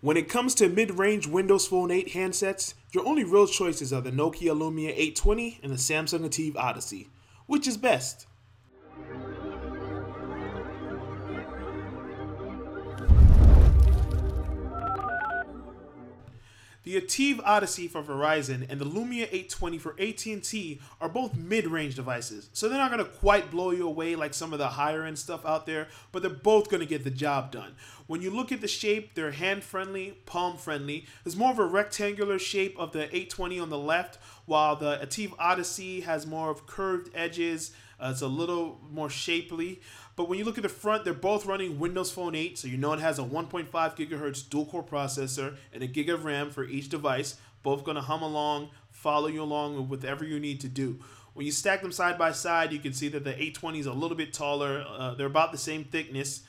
When it comes to mid-range Windows Phone 8 handsets, your only real choices are the Nokia Lumia 820 and the Samsung ATIV Odyssey. Which is best? The ATIV Odyssey for Verizon and the Lumia 820 for AT&T are both mid-range devices, so they're not going to quite blow you away like some of the higher-end stuff out there, but they're both going to get the job done. When you look at the shape, they're hand-friendly, palm-friendly. There's more of a rectangular shape of the 820 on the left, while the ATIV Odyssey has more of curved edges. It's a little more shapely. But when you look at the front, they're both running Windows Phone 8, so you know it has a 1.5 gigahertz dual-core processor and a gig of RAM for each device. Both going to hum along, follow you along with whatever you need to do. When you stack them side by side, you can see that the 820 is a little bit taller. They're about the same thickness,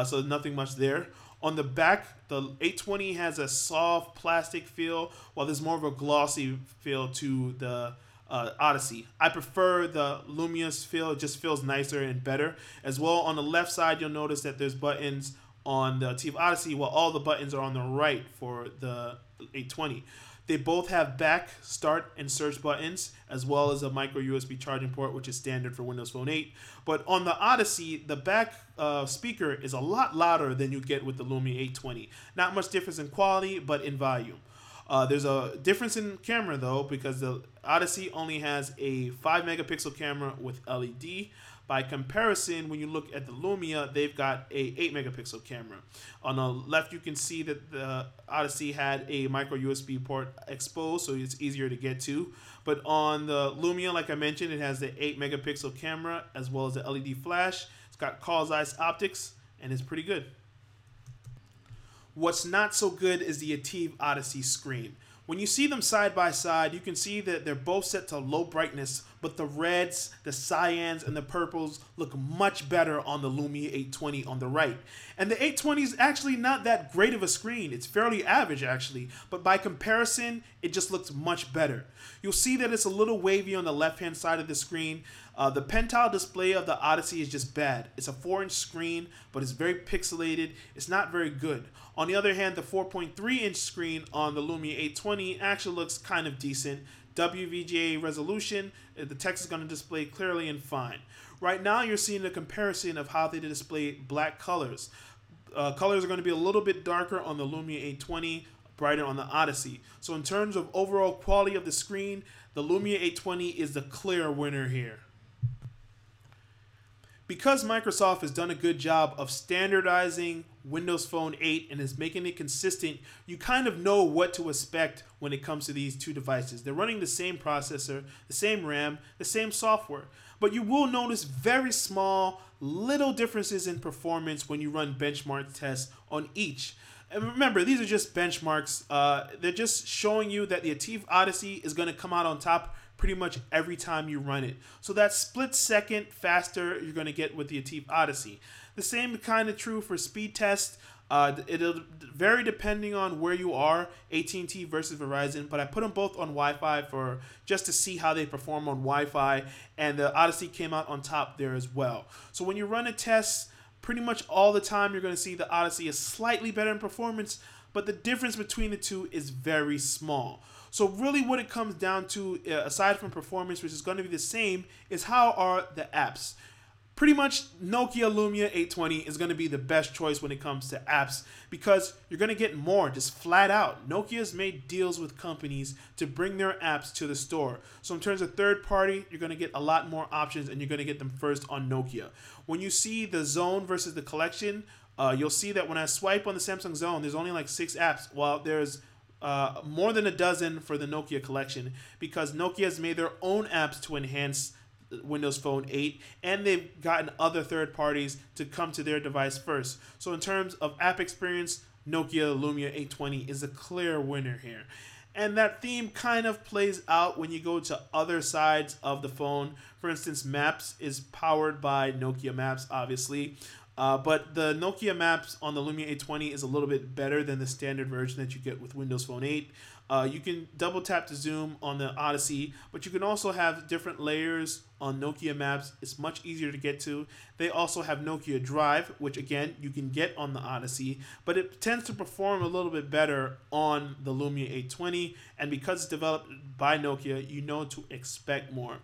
so nothing much there. On the back, the 820 has a soft plastic feel, while there's more of a glossy feel to the Odyssey. I prefer the Lumia's feel. It just feels nicer and better. As well, on the left side, you'll notice that there's buttons on the ATIV Odyssey, while all the buttons are on the right for the 820. They both have back, start, and search buttons, as well as a micro USB charging port, which is standard for Windows Phone 8. But on the Odyssey, the back speaker is a lot louder than you get with the Lumia 820. Not much difference in quality, but in volume. There's a difference in camera though, because the Odyssey only has a 5 megapixel camera with LED. By comparison, when you look at the Lumia, they've got a 8 megapixel camera. On the left, you can see that the Odyssey had a micro USB port exposed, so it's easier to get to. But on the Lumia, like I mentioned, it has the 8 megapixel camera as well as the LED flash. It's got Carl Zeiss optics, and it's pretty good. What's not so good is the ATIV Odyssey screen. When you see them side by side, you can see that they're both set to low brightness, but the reds, the cyans, and the purples look much better on the Lumia 820 on the right. And the 820 is actually not that great of a screen. It's fairly average actually, but by comparison, it just looks much better. You'll see that it's a little wavy on the left-hand side of the screen. The pen tile display of the Odyssey is just bad. It's a 4-inch screen, but it's very pixelated. It's not very good. On the other hand, the 4.3-inch screen on the Lumia 820 actually looks kind of decent. WVGA resolution, the text is going to display clearly and fine. Right now, you're seeing a comparison of how they display black colors. Colors are going to be a little bit darker on the Lumia 820, brighter on the Odyssey. So in terms of overall quality of the screen, the Lumia 820 is the clear winner here. Because Microsoft has done a good job of standardizing Windows Phone 8 and is making it consistent, you kind of know what to expect when it comes to these two devices. They're running the same processor, the same RAM, the same software, but you will notice very small, little differences in performance when you run benchmark tests on each. And remember, these are just benchmarks. They're just showing you that the ATIV Odyssey is going to come out on top pretty much every time you run it. So that split second faster you're going to get with the ATIV Odyssey. The same kind of true for speed test. It'll vary depending on where you are, AT&T versus Verizon, but I put them both on Wi-Fi for just to see how they perform on Wi-Fi, and the Odyssey came out on top there as well. So when you run a test, pretty much all the time you're going to see the Odyssey is slightly better in performance, but the difference between the two is very small. So really what it comes down to, aside from performance, which is going to be the same, is how are the apps. Pretty much Nokia Lumia 820 is going to be the best choice when it comes to apps because you're going to get more, just flat out. Nokia's made deals with companies to bring their apps to the store. So in terms of third party, you're going to get a lot more options and you're going to get them first on Nokia. When you see the Zone versus the Collection, you'll see that when I swipe on the Samsung Zone, there's only like 6 apps, while there's more than a dozen for the Nokia Collection because Nokia has made their own apps to enhance Windows Phone 8, and they've gotten other third parties to come to their device first. So in terms of app experience, Nokia Lumia 820 is a clear winner here. And that theme kind of plays out when you go to other sides of the phone. For instance, Maps is powered by Nokia Maps, obviously. But the Nokia Maps on the Lumia 820 is a little bit better than the standard version that you get with Windows Phone 8. You can double tap to zoom on the Odyssey, but you can also have different layers on Nokia Maps. It's much easier to get to. They also have Nokia Drive, which again you can get on the Odyssey, but it tends to perform a little bit better on the Lumia 820. And because it's developed by Nokia, you know to expect more.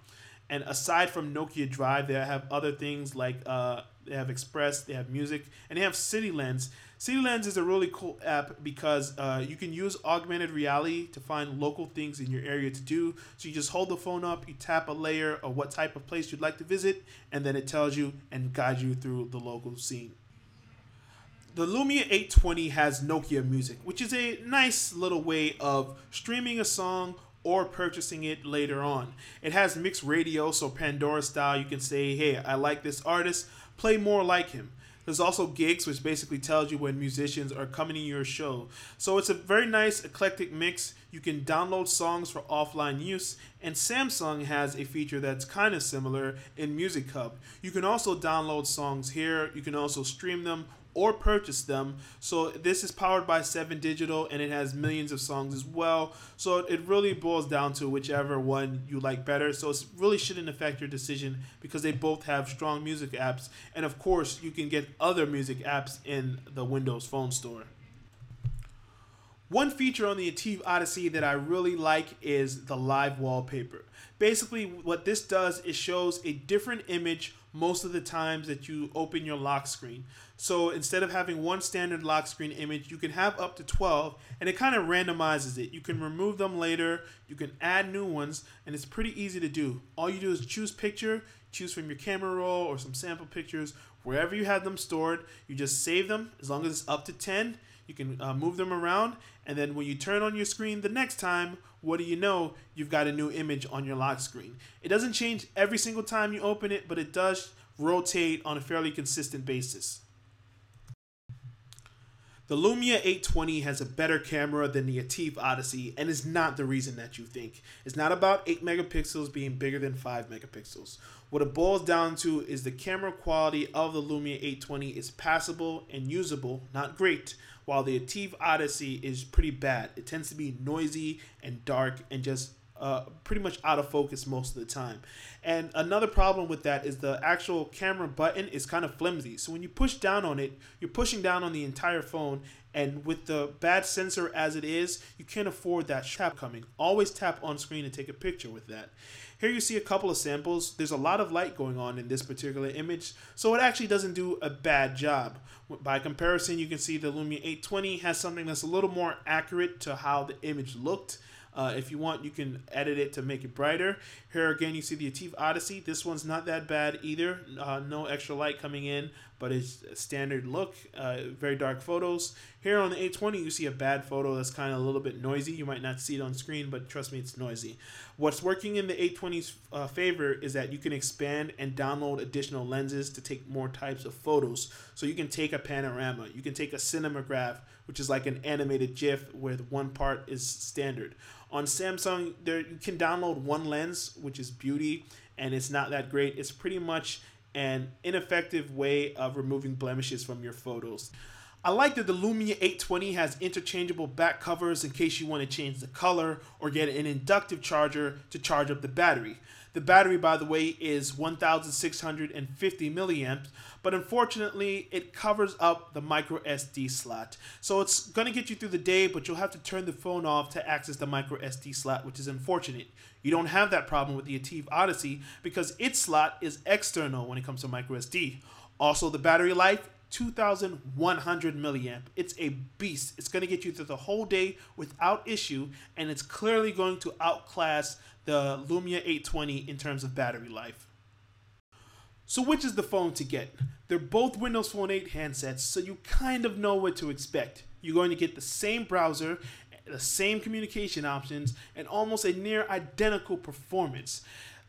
And aside from Nokia Drive, they have other things like they have Express, they have Music, and they have City Lens. City Lens is a really cool app because you can use augmented reality to find local things in your area to do. So you just hold the phone up, you tap a layer of what type of place you'd like to visit, and then it tells you and guides you through the local scene. The Lumia 820 has Nokia Music, which is a nice little way of streaming a song or purchasing it later on. It has mixed radio, so Pandora style, you can say, hey, I like this artist, play more like him. There's also gigs, which basically tells you when musicians are coming to your show. So it's a very nice eclectic mix. You can download songs for offline use, and Samsung has a feature that's kind of similar in Music Hub. You can also download songs here. You can also stream them or purchase them. So this is powered by 7 Digital, and it has millions of songs as well. So it really boils down to whichever one you like better. So it really shouldn't affect your decision because they both have strong music apps. And of course, you can get other music apps in the Windows Phone Store. One feature on the ATIV Odyssey that I really like is the live wallpaper. Basically, what this does is shows a different image most of the times that you open your lock screen. So instead of having one standard lock screen image, you can have up to 12, and it kind of randomizes it. You can remove them later, you can add new ones, and it's pretty easy to do. All you do is choose picture, choose from your camera roll or some sample pictures, wherever you have them stored. You just save them. As long as it's up to 10, you can move them around, and then when you turn on your screen the next time, what do you know? You've got a new image on your lock screen. It doesn't change every single time you open it, but it does rotate on a fairly consistent basis. The Lumia 820 has a better camera than the ATIV Odyssey, and is not the reason that you think. It's not about 8 megapixels being bigger than 5 megapixels. What it boils down to is the camera quality of the Lumia 820 is passable and usable, not great, while the ATIV Odyssey is pretty bad. It tends to be noisy and dark and just pretty much out of focus most of the time. And another problem with that is the actual camera button is kind of flimsy. So when you push down on it, you're pushing down on the entire phone, and with the bad sensor as it is, you can't afford that tap coming. Always tap on screen and take a picture with that. Here you see a couple of samples. There's a lot of light going on in this particular image, so it actually doesn't do a bad job. By comparison, you can see the Lumia 820 has something that's a little more accurate to how the image looked. If you want, you can edit it to make it brighter. Here again, you see the ATIV Odyssey. This one's not that bad either. No extra light coming in, but it's a standard look. Very dark photos. Here on the 820, you see a bad photo that's kind of a little bit noisy. You might not see it on screen, but trust me, it's noisy. What's working in the 820's favor is that you can expand and download additional lenses to take more types of photos. So you can take a panorama. You can take a cinematograph, which is like an animated GIF where one part is standard. On Samsung, you can download one lens, which is beauty, and it's not that great. It's pretty much an ineffective way of removing blemishes from your photos. I like that the Lumia 820 has interchangeable back covers in case you want to change the color or get an inductive charger to charge up the battery. The battery, by the way, is 1,650 milliamps, but unfortunately, it covers up the micro SD slot. So it's going to get you through the day, but you'll have to turn the phone off to access the micro SD slot, which is unfortunate. You don't have that problem with the ATIV Odyssey because its slot is external when it comes to micro SD. Also, the battery life, 2,100 milliamp. It's a beast. It's going to get you through the whole day without issue, and it's clearly going to outclass the Lumia 820 in terms of battery life. So which is the phone to get? They're both Windows Phone 8 handsets, so you kind of know what to expect. You're going to get the same browser, the same communication options, and almost a near identical performance.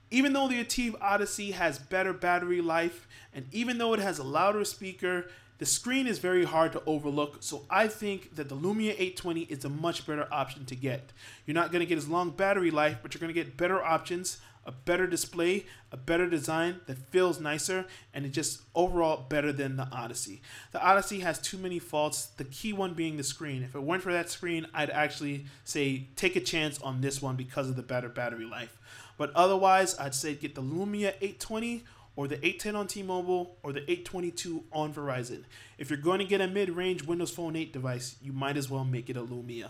Even though the ATIV Odyssey has better battery life, and even though it has a louder speaker, the screen is very hard to overlook, so I think that the Lumia 820 is a much better option to get. You're not going to get as long battery life, but you're going to get better options. A better display, a better design that feels nicer, and it's just overall better than the Odyssey. The Odyssey has too many faults, the key one being the screen. If it weren't for that screen, I'd actually say take a chance on this one because of the better battery life. But otherwise, I'd say get the Lumia 820 or the 810 on T-Mobile or the 822 on Verizon. If you're going to get a mid-range Windows Phone 8 device, you might as well make it a Lumia.